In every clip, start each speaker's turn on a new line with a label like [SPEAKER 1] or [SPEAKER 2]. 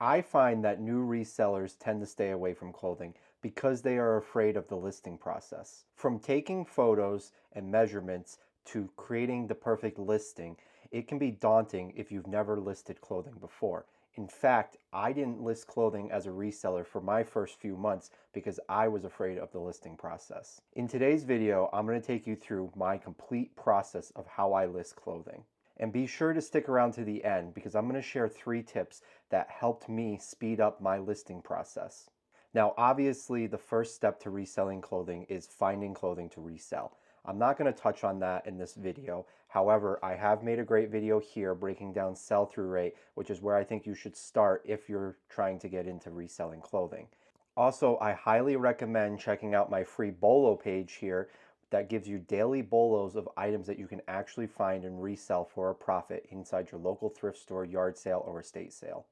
[SPEAKER 1] I find that new resellers tend to stay away from clothing because they are afraid of the listing process. From taking photos and measurements to creating the perfect listing, it can be daunting if you've never listed clothing before. In fact, I didn't list clothing as a reseller for my first few months because I was afraid of the listing process. In today's video, I'm going to take you through my complete process of how I list clothing. And be sure to stick around to the end because I'm going to share 3 tips that helped me speed up my listing process. Now, obviously, the first step to reselling clothing is finding clothing to resell. I'm not going to touch on that in this video. However, I have made a great video here breaking down sell-through rate, which is where I think you should start if you're trying to get into reselling clothing. Also, I highly recommend checking out my free Bolo page here that gives you daily bolos of items that you can actually find and resell for a profit inside your local thrift store, yard sale, or estate sale.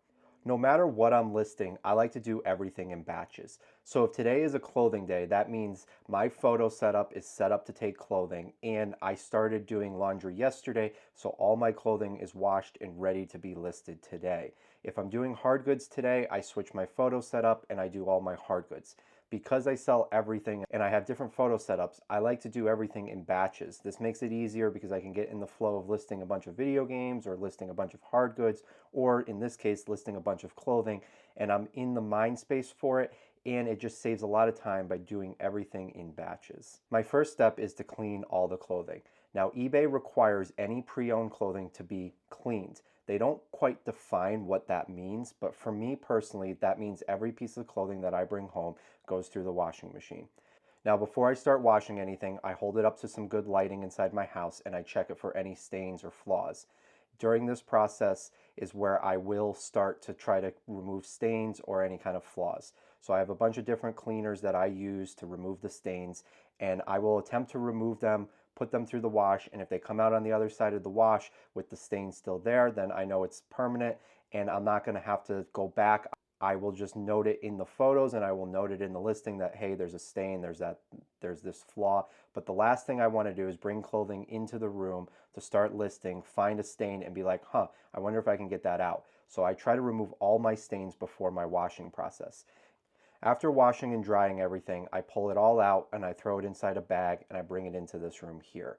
[SPEAKER 1] No matter what I'm listing, I like to do everything in batches. So if today is a clothing day, that means my photo setup is set up to take clothing, and I started doing laundry yesterday, so all my clothing is washed and ready to be listed today. If I'm doing hard goods today, I switch my photo setup and I do all my hard goods. Because I sell everything and I have different photo setups, I like to do everything in batches. This makes it easier because I can get in the flow of listing a bunch of video games or listing a bunch of hard goods, or in this case, listing a bunch of clothing, and I'm in the mind space for it, and it just saves a lot of time by doing everything in batches. My first step is to clean all the clothing. Now, eBay requires any pre-owned clothing to be cleaned. They don't quite define what that means, but for me personally, that means every piece of clothing that I bring home goes through the washing machine. Now, before I start washing anything, I hold it up to some good lighting inside my house and I check it for any stains or flaws. During this process is where I will start to try to remove stains or any kind of flaws. So I have a bunch of different cleaners that I use to remove the stains, and I will attempt to remove them, put them through the wash, and if they come out on the other side of the wash with the stain still there, then I know it's permanent and I'm not going to have to go back. I will just note it in the photos and I will note it in the listing that, hey, there's a stain, there's this flaw. But the last thing I want to do is bring clothing into the room to start listing, find a stain and be like, I wonder if I can get that out. So I try to remove all my stains before my washing process. After washing and drying everything, I pull it all out and I throw it inside a bag and I bring it into this room here.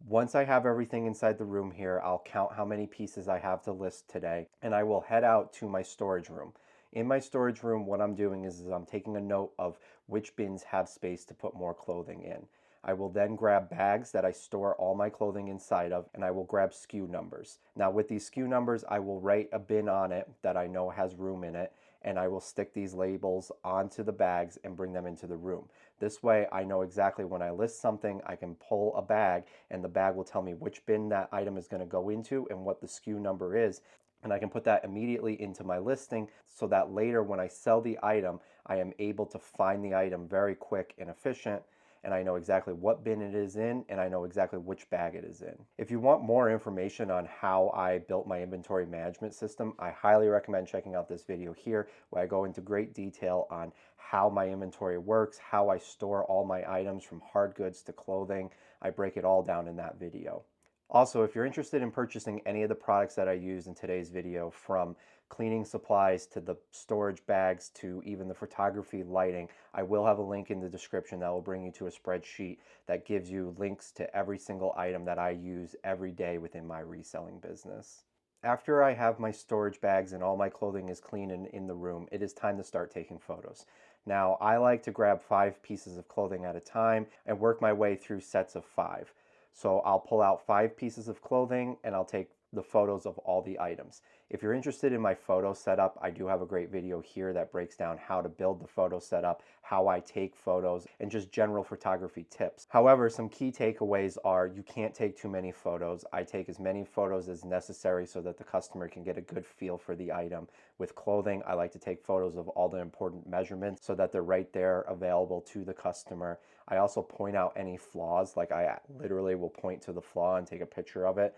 [SPEAKER 1] Once I have everything inside the room here, I'll count how many pieces I have to list today, and I will head out to my storage room. In my storage room, what I'm doing is I'm taking a note of which bins have space to put more clothing in. I will then grab bags that I store all my clothing inside of, and I will grab SKU numbers. Now with these SKU numbers, I will write a bin on it that I know has room in it, and I will stick these labels onto the bags and bring them into the room. This way I know exactly when I list something, I can pull a bag and the bag will tell me which bin that item is going to go into and what the SKU number is. And I can put that immediately into my listing so that later when I sell the item, I am able to find the item very quick and efficient, and I know exactly what bin it is in, and I know exactly which bag it is in. If you want more information on how I built my inventory management system, I highly recommend checking out this video here, where I go into great detail on how my inventory works, how I store all my items from hard goods to clothing. I break it all down in that video. Also, if you're interested in purchasing any of the products that I use in today's video, from cleaning supplies to the storage bags to even the photography lighting, I will have a link in the description that will bring you to a spreadsheet that gives you links to every single item that I use every day within my reselling business. After I have my storage bags and all my clothing is clean and in the room, it is time to start taking photos. Now, I like to grab 5 pieces of clothing at a time and work my way through sets of 5. So I'll pull out 5 pieces of clothing and I'll take the photos of all the items. If you're interested in my photo setup, I do have a great video here that breaks down how to build the photo setup, how I take photos, and just general photography tips. However, some key takeaways are you can't take too many photos. I take as many photos as necessary so that the customer can get a good feel for the item. With clothing, I like to take photos of all the important measurements so that they're right there available to the customer. I also point out any flaws, like I literally will point to the flaw and take a picture of it,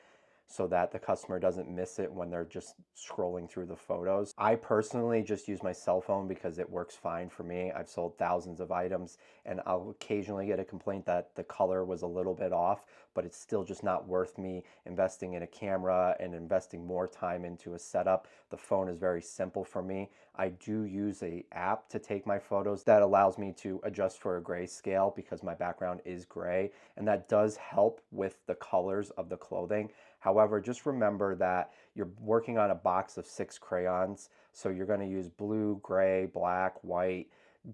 [SPEAKER 1] so that the customer doesn't miss it when they're just scrolling through the photos. I personally just use my cell phone because it works fine for me. I've sold thousands of items and I'll occasionally get a complaint that the color was a little bit off, but it's still just not worth me investing in a camera and investing more time into a setup. The phone is very simple for me. I do use a app to take my photos that allows me to adjust for a grayscale because my background is gray, and that does help with the colors of the clothing. However, just remember that you're working on a box of 6 crayons, so you're going to use blue, gray, black, white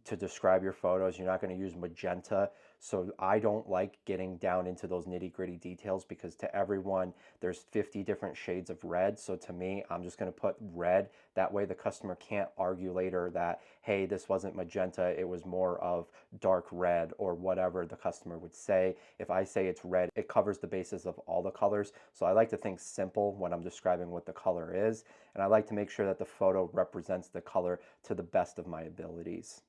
[SPEAKER 1] to describe your photos. You're not going to use magenta. So I don't like getting down into those nitty-gritty details because to everyone there's 50 different shades of red. So to me, I'm just going to put red. That way the customer can't argue later that, hey, this wasn't magenta, it was more of dark red, or whatever the customer would say. If I say it's red, it covers the basis of all the colors. So I like to think simple when I'm describing what the color is, and I like to make sure that the photo represents the color to the best of my abilities.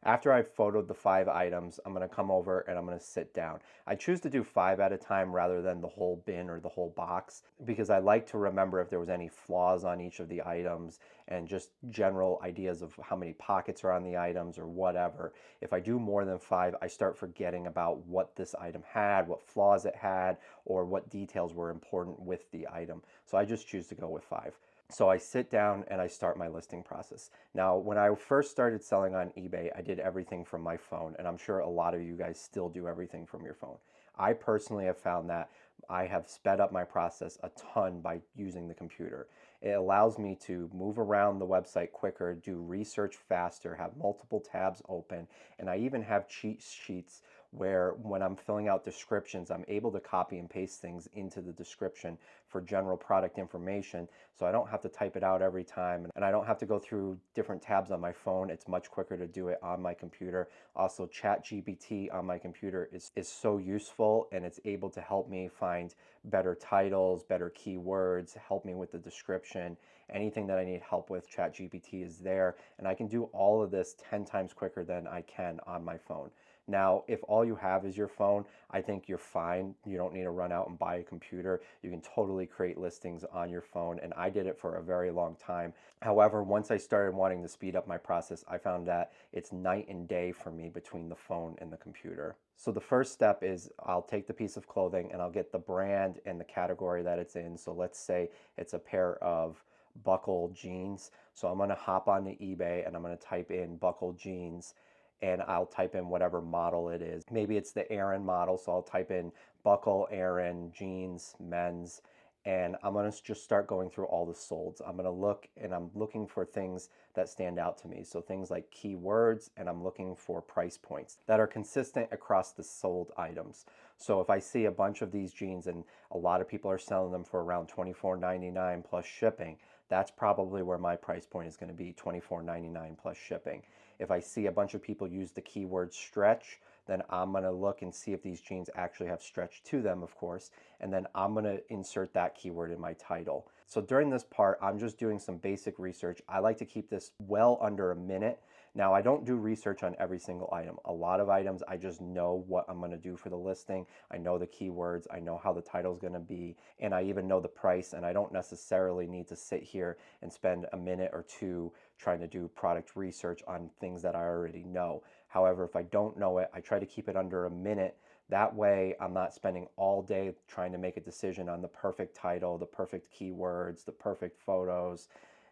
[SPEAKER 1] After I've photoed the 5 items, I'm going to come over and I'm going to sit down. I choose to do 5 at a time rather than the whole bin or the whole box because I like to remember if there was any flaws on each of the items and just general ideas of how many pockets are on the items or whatever. If I do more than 5, I start forgetting about what this item had, what flaws it had, or what details were important with the item. So I just choose to go with 5. So I sit down and I start my listing process. Now, when I first started selling on eBay, I did everything from my phone, and I'm sure a lot of you guys still do everything from your phone. I personally have found that I have sped up my process a ton by using the computer. It allows me to move around the website quicker, do research faster, have multiple tabs open, and I even have cheat sheets where when I'm filling out descriptions, I'm able to copy and paste things into the description for general product information, so I don't have to type it out every time, and I don't have to go through different tabs on my phone. It's much quicker to do it on my computer. Also, ChatGPT on my computer is so useful, and it's able to help me find better titles, better keywords, help me with the description. Anything that I need help with, ChatGPT is there, and I can do all of this 10 times quicker than I can on my phone. Now, if all you have is your phone, I think you're fine. You don't need to run out and buy a computer. You can totally create listings on your phone, and I did it for a very long time. However, once I started wanting to speed up my process, I found that it's night and day for me between the phone and the computer. So the first step is I'll take the piece of clothing and I'll get the brand and the category that it's in. So let's say it's a pair of buckle jeans. So I'm going to hop onto eBay and I'm going to type in buckle jeans, and I'll type in whatever model it is. Maybe it's the Aaron model, so I'll type in buckle Aaron jeans men's, and I'm gonna just start going through all the solds. I'm gonna look, and I'm looking for things that stand out to me. So things like keywords, and I'm looking for price points that are consistent across the sold items. So if I see a bunch of these jeans and a lot of people are selling them for around $24.99 plus shipping, that's probably where my price point is going to be, $24.99 plus shipping. If I see a bunch of people use the keyword stretch, then I'm going to look and see if these jeans actually have stretch to them, of course, and then I'm going to insert that keyword in my title. So during this part, I'm just doing some basic research. I like to keep this well under a minute. Now, I don't do research on every single item. A lot of items, I just know what I'm going to do for the listing. I know the keywords, I know how the title is going to be, and I even know the price, and I don't necessarily need to sit here and spend a minute or two trying to do product research on things that I already know. However, if I don't know it, I try to keep it under a minute. That way, I'm not spending all day trying to make a decision on the perfect title, the perfect keywords, the perfect photos,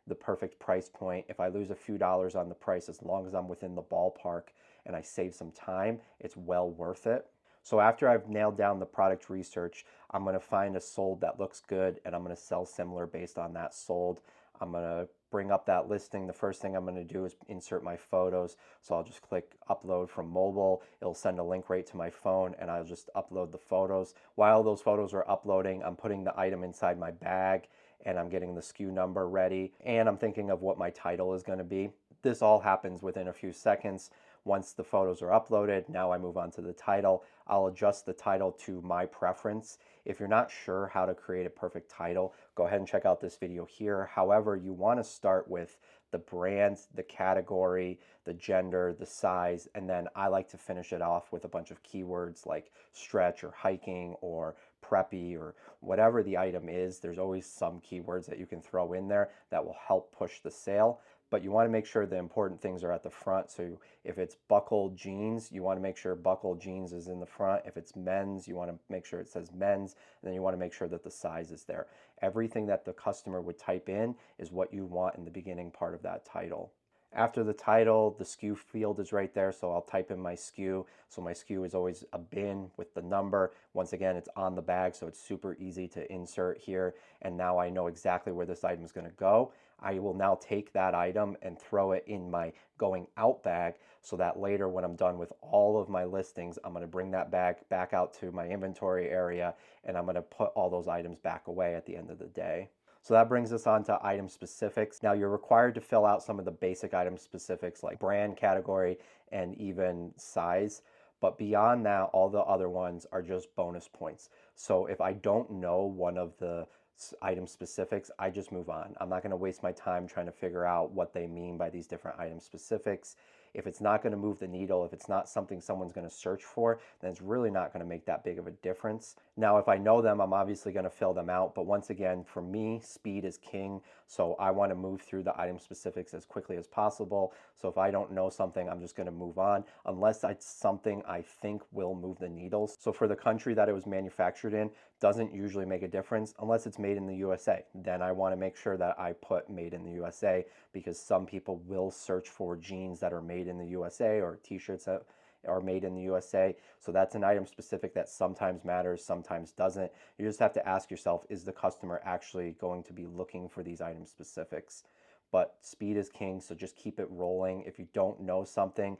[SPEAKER 1] the perfect price point. If I lose a few dollars on the price, as long as I'm within the ballpark and I save some time, it's well worth it. So after I've nailed down the product research, I'm going to find a sold that looks good, and I'm going to sell similar based on that sold. I'm going to bring up that listing. The first thing I'm going to do is insert my photos. So I'll just click upload from mobile. It'll send a link right to my phone, and I'll just upload the photos. While those photos are uploading, I'm putting the item inside my bag, and I'm getting the SKU number ready, and I'm thinking of what my title is going to be. This all happens within a few seconds. Once the photos are uploaded, now I move on to the title. I'll adjust the title to my preference. If you're not sure how to create a perfect title, go ahead and check out this video here. However, you want to start with the brand, the category, the gender, the size, and then I like to finish it off with a bunch of keywords like stretch or hiking or preppy or whatever the item is. There's always some keywords that you can throw in there that will help push the sale. but you want to make sure the important things are at the front. So if it's buckled jeans, you want to make sure buckled jeans is in the front. If it's men's, you want to make sure it says men's, and then you want to make sure that the size is there. Everything that the customer would type in is what you want in the beginning part of that title. After the title, the SKU field is right there, so I'll type in my SKU. So my SKU is always a bin with the number. Once again, it's on the bag, so it's super easy to insert here. And now I know exactly where this item is going to go. I will now take that item and throw it in my going out bag, so that later when I'm done with all of my listings, I'm going to bring that bag back out to my inventory area, and I'm going to put all those items back away at the end of the day. So that brings us on to item specifics. Now you're required to fill out some of the basic item specifics like brand, category, and even size. But beyond that, all the other ones are just bonus points. So if I don't know one of the item specifics, I just move on. I'm not going to waste my time trying to figure out what they mean by these different item specifics. If it's not going to move the needle, if it's not something someone's going to search for, then it's really not going to make that big of a difference. Now, if I know them, I'm obviously going to fill them out. But once again, for me, speed is king. So I want to move through the item specifics as quickly as possible. So if I don't know something, I'm just going to move on unless it's something I think will move the needles. So for the country that it was manufactured in, doesn't usually make a difference unless it's made in the USA. Then I want to make sure that I put made in the USA, because some people will search for jeans that are made in the USA or t-shirts that are made in the USA. So that's an item specific that sometimes matters, sometimes doesn't. You just have to ask yourself, is the customer actually going to be looking for these item specifics? But speed is king, so just keep it rolling. If you don't know something,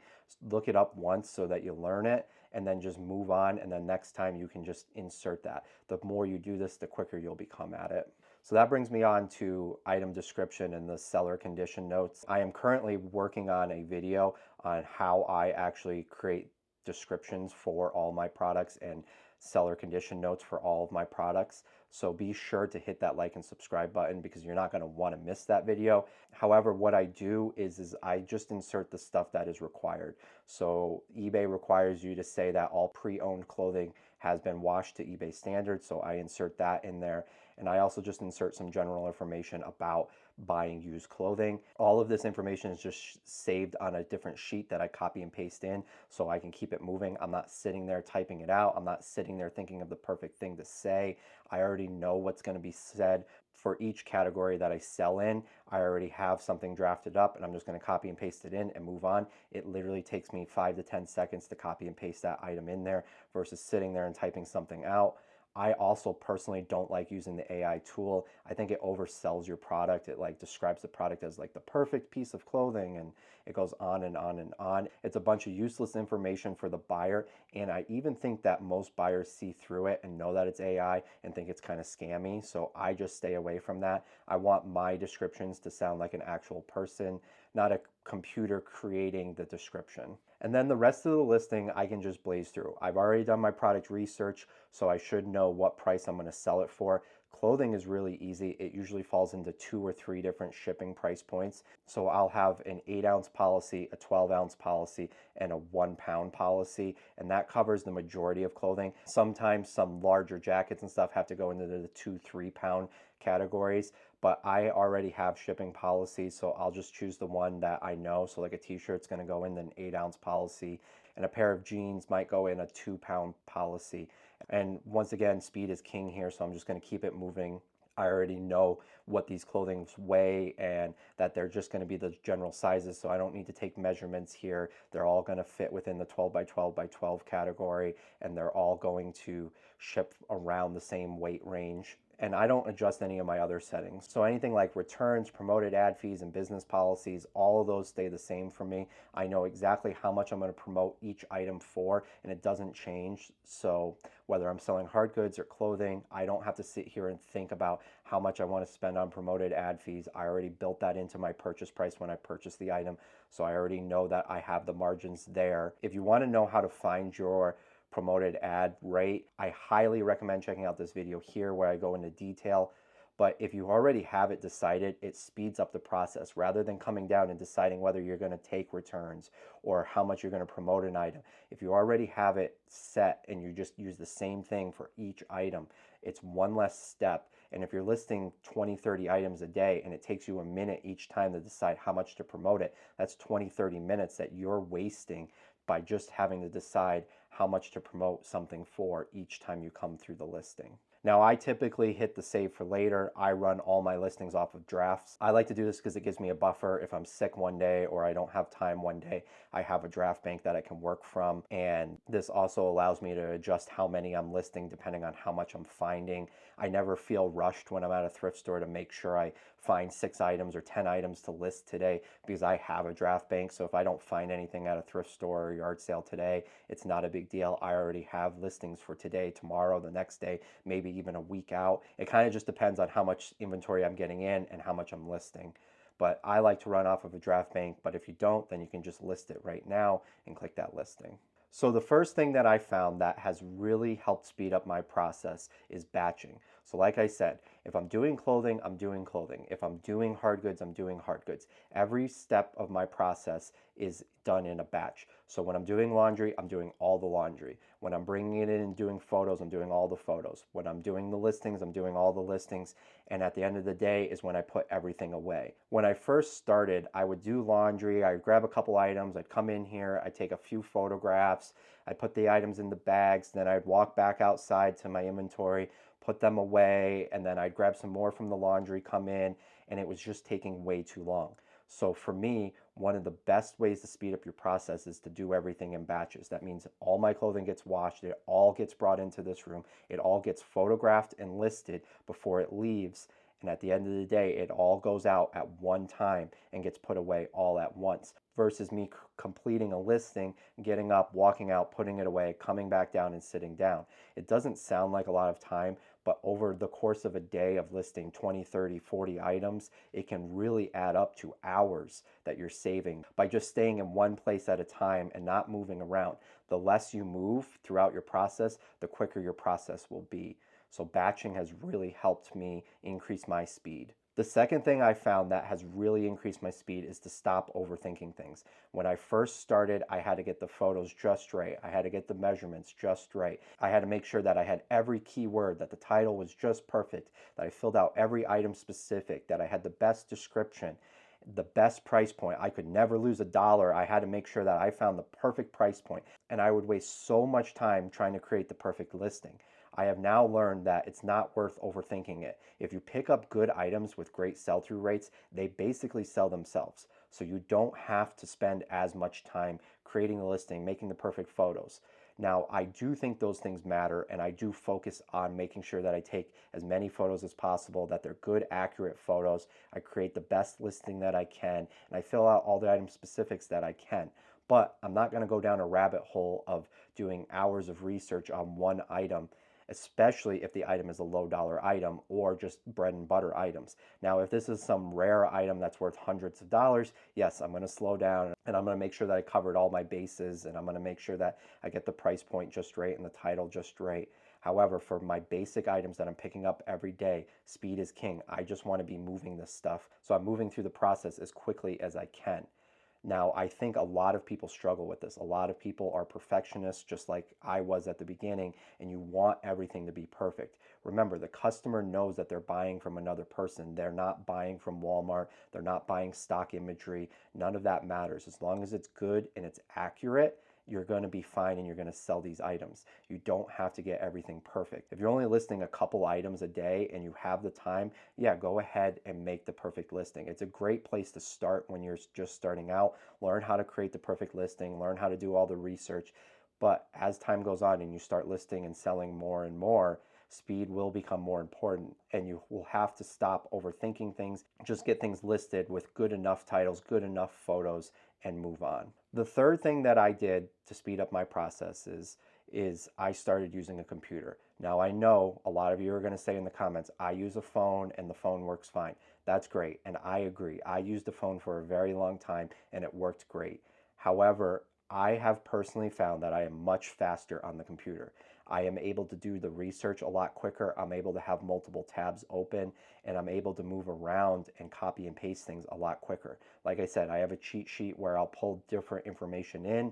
[SPEAKER 1] look it up once so that you learn it, and then just move on, and then next time you can just insert that. The more you do this, the quicker you'll become at it. So that brings me on to item description and the seller condition notes. I am currently working on a video on how I actually create descriptions for all my products and seller condition notes for all of my products. So be sure to hit that like and subscribe button, because you're not going to want to miss that video. However, what I do is I just insert the stuff that is required. So eBay requires you to say that all pre-owned clothing has been washed to eBay standards. So I insert that in there. And I also just insert some general information about buying used clothing. All of this information is just saved on a different sheet that I copy and paste in so I can keep it moving. I'm not sitting there typing it out. I'm not sitting there thinking of the perfect thing to say. I already know what's going to be said for each category that I sell in. I already have something drafted up, and I'm just going to copy and paste it in and move on. It literally takes me 5 to 10 seconds to copy and paste that item in there versus sitting there and typing something out. I also personally don't like using the AI tool. I think it oversells your product. It like describes the product as like the perfect piece of clothing, and it goes on and on and on. It's a bunch of useless information for the buyer, and I even think that most buyers see through it and know that it's AI and think it's kind of scammy. So I just stay away from that. I want my descriptions to sound like an actual person, not a computer creating the description. And then the rest of the listing I can just blaze through. I've already done my product research, so I should know what price I'm going to sell it for. Clothing is really easy. It usually falls into 2 or 3 different shipping price points. So I'll have an 8-ounce policy, a 12-ounce policy, and a 1-pound policy, and that covers the majority of clothing. Sometimes some larger jackets and stuff have to go into the 2-3-pound categories, but I already have shipping policies, so I'll just choose the one that I know. So like a t-shirt's going to go in an 8-ounce policy, and a pair of jeans might go in a 2-pound policy. And once again, speed is king here, so I'm just going to keep it moving. I already know what these clothings weigh and that they're just going to be the general sizes, so I don't need to take measurements here. They're all going to fit within the 12 by 12 by 12 category, and they're all going to ship around the same weight range. And I don't adjust any of my other settings. So anything like returns, promoted ad fees, and business policies, all of those stay the same for me. I know exactly how much I'm going to promote each item for, and it doesn't change. So whether I'm selling hard goods or clothing, I don't have to sit here and think about how much I want to spend on promoted ad fees. I already built that into my purchase price when I purchased the item, so I already know that I have the margins there. If you want to know how to find your promoted ad rate, I highly recommend checking out this video here where I go into detail. But if you already have it decided, it speeds up the process rather than coming down and deciding whether you're going to take returns or how much you're going to promote an item. If you already have it set and you just use the same thing for each item, it's one less step, And if you're listing 20, 30 items a day and it takes you a minute each time to decide how much to promote it, that's 20, 30 minutes that you're wasting by just having to decide how much to promote something for each time you come through the listing. Now, I typically hit the save for later. I run all my listings off of drafts. I like to do this because it gives me a buffer. If I'm sick one day or I don't have time one day, I have a draft bank that I can work from. And this also allows me to adjust how many I'm listing depending on how much I'm finding. I never feel rushed when I'm at a thrift store to make sure I find 6 items or 10 items to list today because I have a draft bank. So if I don't find anything at a thrift store or yard sale today, it's not a big deal. I already have listings for today, tomorrow, the next day, maybe even a week out. It kind of just depends on how much inventory I'm getting in and how much I'm listing. But I like to run off of a draft bank, but if you don't, then you can just list it right now and click that listing. So the first thing that I found that has really helped speed up my process is batching. So like I said, if I'm doing clothing, I'm doing clothing. If I'm doing hard goods, I'm doing hard goods. Every step of my process is done in a batch. So when I'm doing laundry, I'm doing all the laundry. When I'm bringing it in and doing photos, I'm doing all the photos. When I'm doing the listings, I'm doing all the listings. And at the end of the day is when I put everything away. When I first started, I would do laundry, I'd grab a couple items, I'd come in here, I'd take a few photographs, I'd put the items in the bags, then I'd walk back outside to my inventory, put them away, and then I'd grab some more from the laundry, come in, and it was just taking way too long. So for me, one of the best ways to speed up your process is to do everything in batches. That means all my clothing gets washed, it all gets brought into this room, it all gets photographed and listed before it leaves. And at the end of the day, it all goes out at one time and gets put away all at once versus me completing a listing, getting up, walking out, putting it away, coming back down and sitting down. It doesn't sound like a lot of time, but over the course of a day of listing 20, 30, 40 items, it can really add up to hours that you're saving by just staying in one place at a time and not moving around. The less you move throughout your process, the quicker your process will be. So batching has really helped me increase my speed. The second thing I found that has really increased my speed is to stop overthinking things. When I first started, I had to get the photos just right. I had to get the measurements just right. I had to make sure that I had every keyword, that the title was just perfect, that I filled out every item specific, that I had the best description, the best price point. I could never lose $1. I had to make sure that I found the perfect price point, and I would waste so much time trying to create the perfect listing. I have now learned that it's not worth overthinking it. If you pick up good items with great sell-through rates, they basically sell themselves. So you don't have to spend as much time creating the listing, making the perfect photos. Now, I do think those things matter, and I do focus on making sure that I take as many photos as possible, that they're good, accurate photos. I create the best listing that I can, and I fill out all the item specifics that I can. But I'm not going to go down a rabbit hole of doing hours of research on one item, especially if the item is a low dollar item or just bread and butter items. Now, if this is some rare item that's worth hundreds of dollars, yes, I'm going to slow down and I'm going to make sure that I covered all my bases, and I'm going to make sure that I get the price point just right and the title just right. However, for my basic items that I'm picking up every day, speed is king. I just want to be moving this stuff. So I'm moving through the process as quickly as I can. Now, I think a lot of people struggle with this. A lot of people are perfectionists, just like I was at the beginning, and you want everything to be perfect. Remember, the customer knows that they're buying from another person. They're not buying from Walmart. They're not buying stock imagery. None of that matters. As long as it's good and it's accurate, you're going to be fine and you're going to sell these items. You don't have to get everything perfect. If you're only listing a couple items a day and you have the time, yeah, go ahead and make the perfect listing. It's a great place to start when you're just starting out. Learn how to create the perfect listing, learn how to do all the research. But as time goes on and you start listing and selling more and more, speed will become more important, and you will have to stop overthinking things. Just get things listed with good enough titles, good enough photos, and move on. The third thing that I did to speed up my process is I started using a computer. Now, I know a lot of you are going to say in the comments, I use a phone and the phone works fine. That's great, and I agree. I used a phone for a very long time and it worked great. However, I have personally found that I am much faster on the computer. I am able to do the research a lot quicker. I'm able to have multiple tabs open, and I'm able to move around and copy and paste things a lot quicker. Like I said, I have a cheat sheet where I'll pull different information in,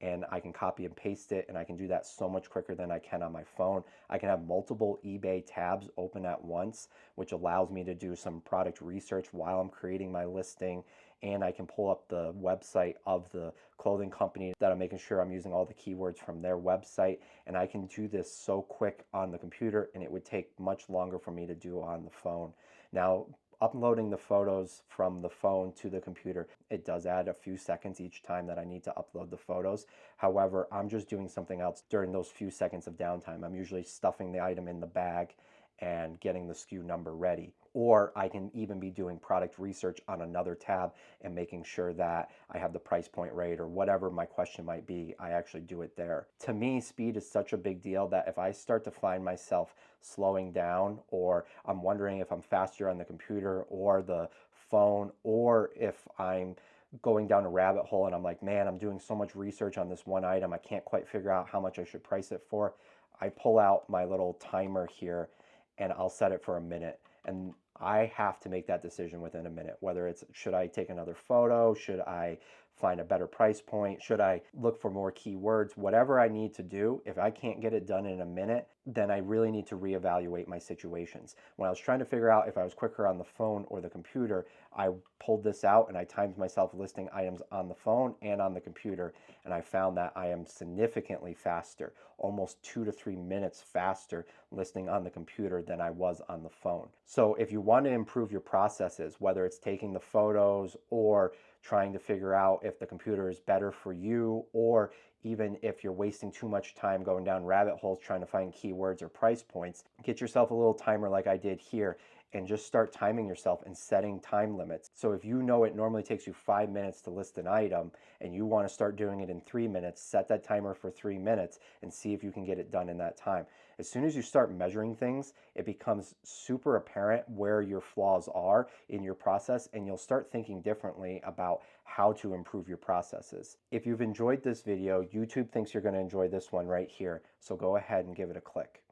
[SPEAKER 1] and I can copy and paste it, and I can do that so much quicker than I can on my phone. I can have multiple eBay tabs open at once, which allows me to do some product research while I'm creating my listing, and I can pull up the website of the clothing company that I'm making sure I'm using all the keywords from their website, and I can do this so quick on the computer, and it would take much longer for me to do on the phone. Now, uploading the photos from the phone to the computer, it does add a few seconds each time that I need to upload the photos. However, I'm just doing something else during those few seconds of downtime. I'm usually stuffing the item in the bag and getting the SKU number ready. Or I can even be doing product research on another tab and making sure that I have the price point right, or whatever my question might be, I actually do it there. To me, speed is such a big deal that if I start to find myself slowing down, or I'm wondering if I'm faster on the computer or the phone, or if I'm going down a rabbit hole and I'm like, man, I'm doing so much research on this one item, I can't quite figure out how much I should price it for, I pull out my little timer here and I'll set it for a minute. And I have to make that decision within a minute, whether it's, should I take another photo? Should I find a better price point? Should I look for more keywords? Whatever I need to do, if I can't get it done in a minute, then I really need to reevaluate my situations. When I was trying to figure out if I was quicker on the phone or the computer, I pulled this out and I timed myself listing items on the phone and on the computer, and I found that I am significantly faster, almost 2 to 3 minutes faster listing on the computer than I was on the phone. So if you want to improve your processes, whether it's taking the photos or trying to figure out if the computer is better for you, or even if you're wasting too much time going down rabbit holes trying to find keywords or price points, get yourself a little timer like I did here and just start timing yourself and setting time limits. So if you know it normally takes you 5 minutes to list an item and you want to start doing it in 3 minutes, set that timer for 3 minutes and see if you can get it done in that time. As soon as you start measuring things, it becomes super apparent where your flaws are in your process, and you'll start thinking differently about how to improve your processes. If you've enjoyed this video, YouTube thinks you're going to enjoy this one right here, so go ahead and give it a click.